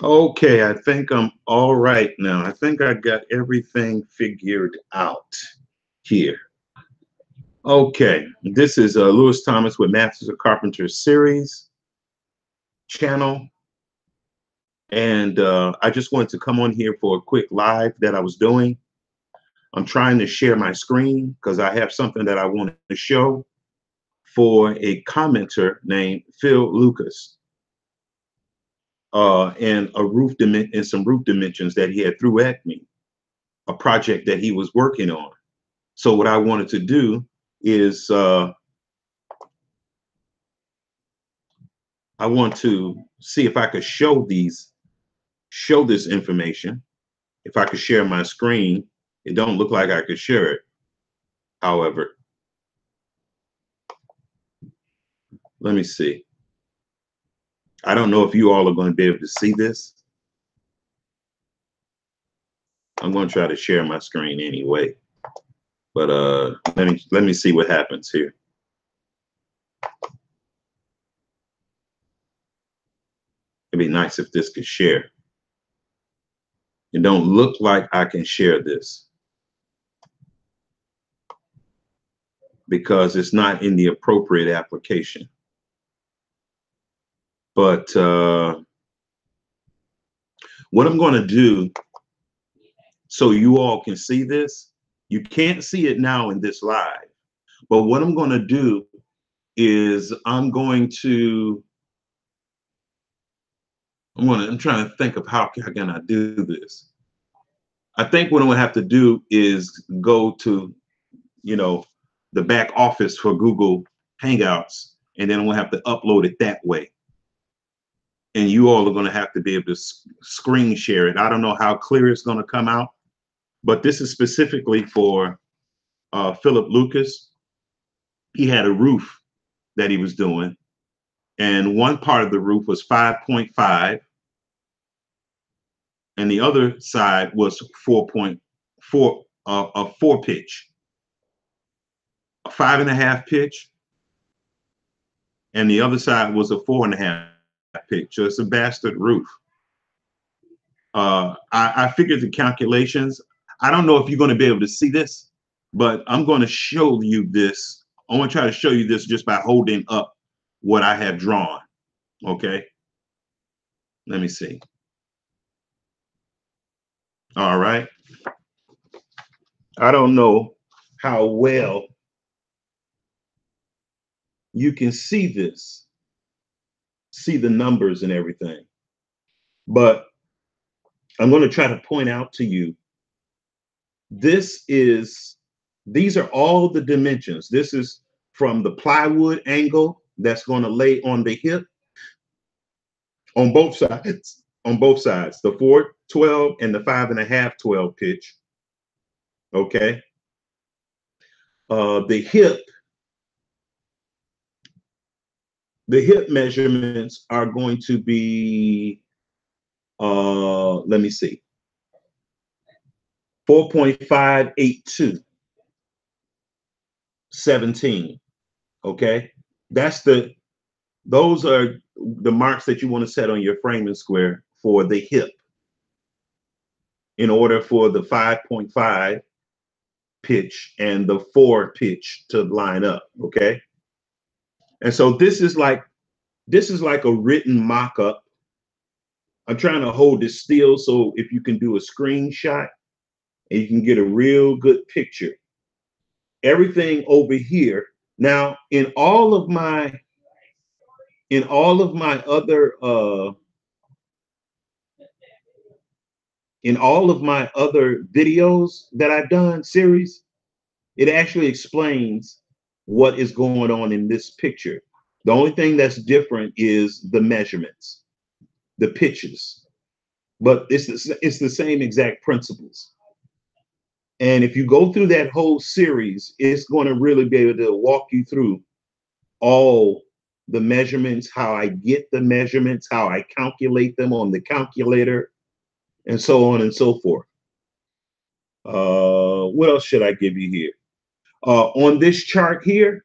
Okay, I think I'm all right now. I think I got everything figured out here. Okay, this is Lewis Thomas with Masters of Carpenters series channel. And I just wanted to come on here for a quick live that I was doing. I'm trying to share my screen because I have something that I want to show for a commenter named Phil Lucas. And and some roof dimensions that he had threw at me, a project that he was working on. So what I wanted to do is I want to see if I could show this information. If I could share my screen, it don't look like I could share it. However, let me see. I don't know if you all are going to be able to see this. I'm going to try to share my screen anyway. But let me see what happens here. It'd be nice if this could share. It don't look like I can share this because it's not in the appropriate application. But what I'm going to do so you all can see this, you can't see it now in this live, but what I'm going to do is I'm trying to think of how can I do this. I think what I'm going to have to do is go to, you know, the back office for Google Hangouts, and then I'm going to have to upload it that way. And you all are going to have to be able to screen share it. I don't know how clear it's going to come out, but this is specifically for Philip Lucas. He had a roof that he was doing, and one part of the roof was 5.5, and the other side was 4.4, a 4 pitch, a 5.5 pitch, and the other side was a 4.5 pitch. So it's a bastard roof. I figured the calculations. I don't know if you're going to be able to see this, but I'm going to show you this. I want to try to show you this just by holding up what I have drawn. Okay. Let me see. All right. I don't know how well you can see this, see the numbers and everything, but I'm going to try to point out to you, these are all the dimensions. This is from the plywood angle that's going to lay on the hip on both sides, the 412 and the 5.5 12 pitch. Okay. The hip measurements are going to be, let me see, 4.582, 17. Okay. Those are the marks that you want to set on your framing square for the hip in order for the 5.5 pitch and the 4 pitch to line up. Okay. And so this is like a written mock-up. I'm trying to hold this still so if you can do a screenshot and you can get a real good picture. Everything over here. Now, in all of my other videos that I've done series, it actually explains what is going on in this picture. The only thing that's different is the measurements, the pitches, but it's the same exact principles. And if you go through that whole series, it's going to really be able to walk you through all the measurements, how I get the measurements, how I calculate them on the calculator, and so on and so forth. What else should I give you here? On this chart here,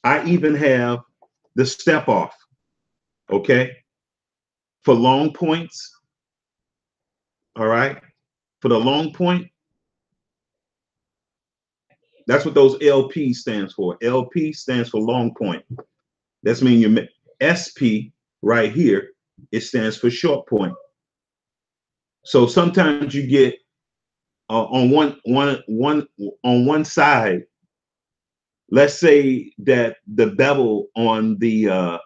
I even have the step off, okay, for long points. All right. For the long point, that's what those LP stands for. LP stands for long point. That's mean your SP right here, it stands for short point. So sometimes you get on one side. Let's say that the bevel on the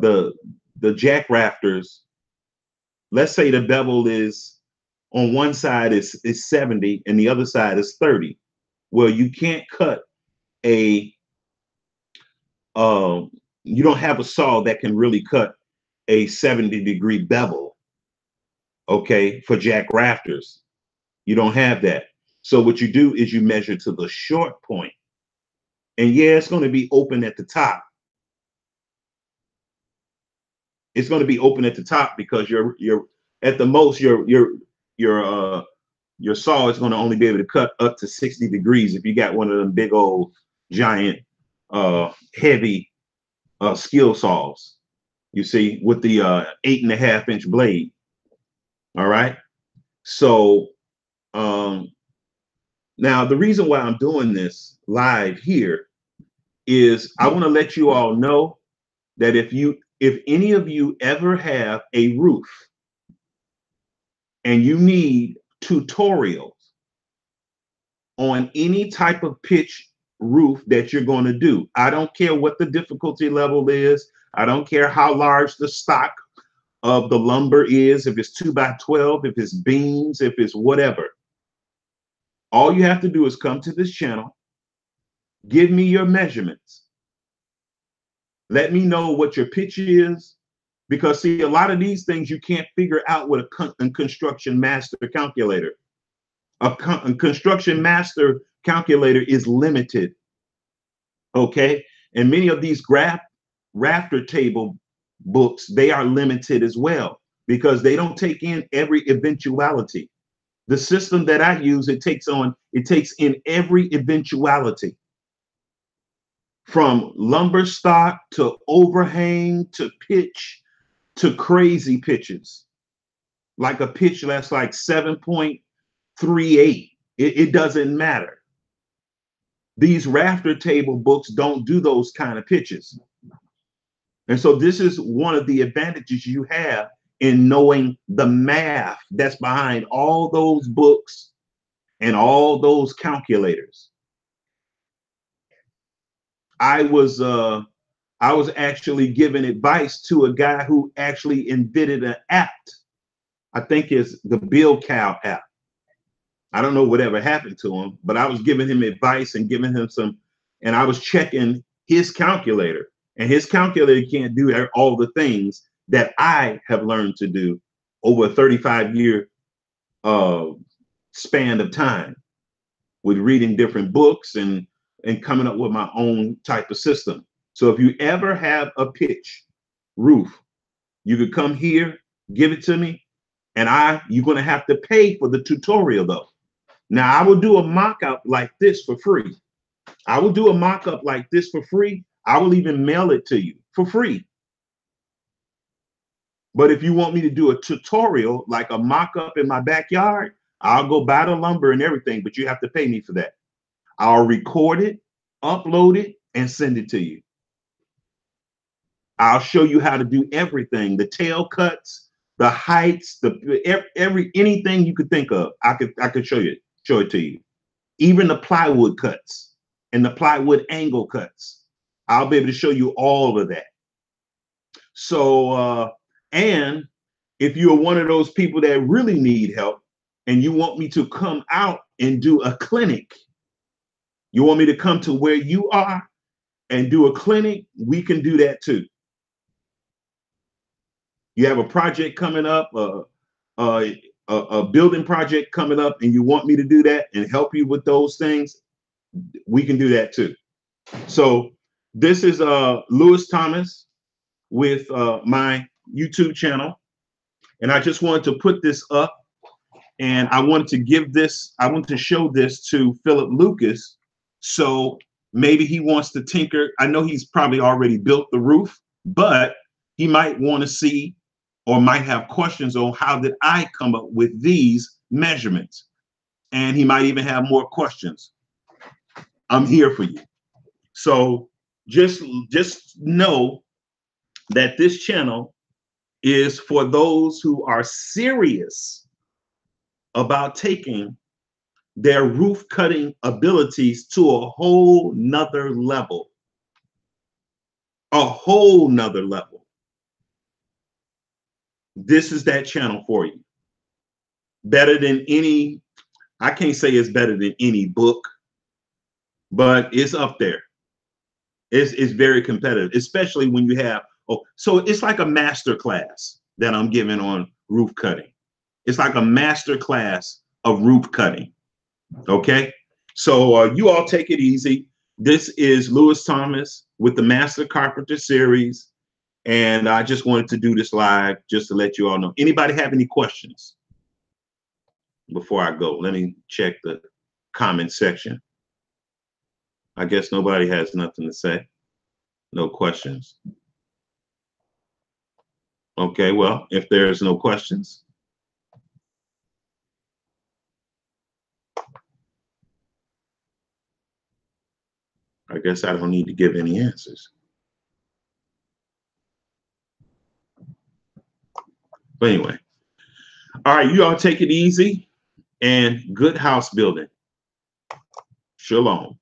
the jack rafters. Let's say the bevel is on one side is 70 and the other side is 30. Well, you can't cut a um, you don't have a saw that can really cut a 70-degree bevel, okay, for jack rafters. You don't have that. So what you do is you measure to the short point. And yeah, it's going to be open at the top. It's going to be open at the top because you're at the most your your saw is going to only be able to cut up to 60 degrees if you got one of them big old giant heavy skill saws. You see, with the 8.5-inch blade. All right. So now the reason why I'm doing this live here is I want to let you all know that if any of you ever have a roof and you need tutorials on any type of pitch roof that you're going to do, I don't care what the difficulty level is. I don't care how large the stock of the lumber is, if it's 2x12, if it's beams, if it's whatever. All you have to do is come to this channel, give me your measurements. Let me know what your pitch is, because see, a lot of these things you can't figure out with a construction master calculator. A construction master calculator is limited, okay? And many of these rafter table books, they are limited as well because they don't take in every eventuality. The system that I use, it takes in every eventuality, from lumber stock to overhang to pitch to crazy pitches, like a pitch that's like 7.38. It doesn't matter. These rafter table books don't do those kind of pitches. And so this is one of the advantages you have in knowing the math that's behind all those books and all those calculators. I was actually giving advice to a guy who actually invented an app. I think it's the Bill Cow app. I don't know whatever happened to him, but I was giving him advice and giving him some, and I was checking his calculator, and his calculator can't do all the things that I have learned to do over a 35-year span of time with reading different books and coming up with my own type of system. So if you ever have a pitch roof, you could come here, give it to me, and you're going to have to pay for the tutorial though. Now I will do a mock-up like this for free. I will do a mock-up like this for free. I will even mail it to you for free. But if you want me to do a tutorial, like a mock-up in my backyard, I'll go buy the lumber and everything, but you have to pay me for that. I'll record it, upload it, and send it to you. I'll show you how to do everything, the tail cuts, the heights, anything you could think of. I could show it to you. Even the plywood cuts and the plywood angle cuts. I'll be able to show you all of that. So, and if you're one of those people that really need help and you want me to come out and do a clinic, you want me to come to where you are and do a clinic, we can do that too. You have a project coming up, a building project coming up, and you want me to do that and help you with those things, we can do that too. So this is Lewis Thomas with my YouTube channel. And I just wanted to put this up, and I wanted to show this to Philip Lucas. So maybe he wants to tinker. I know he's probably already built the roof, but he might want to see or might have questions on how did I come up with these measurements. And he might even have more questions. I'm here for you. So just know that this channel is for those who are serious about taking their roof cutting abilities to a whole nother level. A whole nother level. This is that channel for you. Better than any, I can't say it's better than any book, but it's up there. It's very competitive, especially when you have, oh, so it's like a master class that I'm giving on roof cutting. It's like a master class of roof cutting. Okay. So you all take it easy. This is Lewis Thomas with the Master Carpenter series. And I just wanted to do this live just to let you all know. Anybody have any questions before I go? Let me check the comment section. I guess nobody has nothing to say. No questions. Okay, well, if there's no questions, I guess I don't need to give any answers. But anyway, all right, you all take it easy and good house building. Shalom.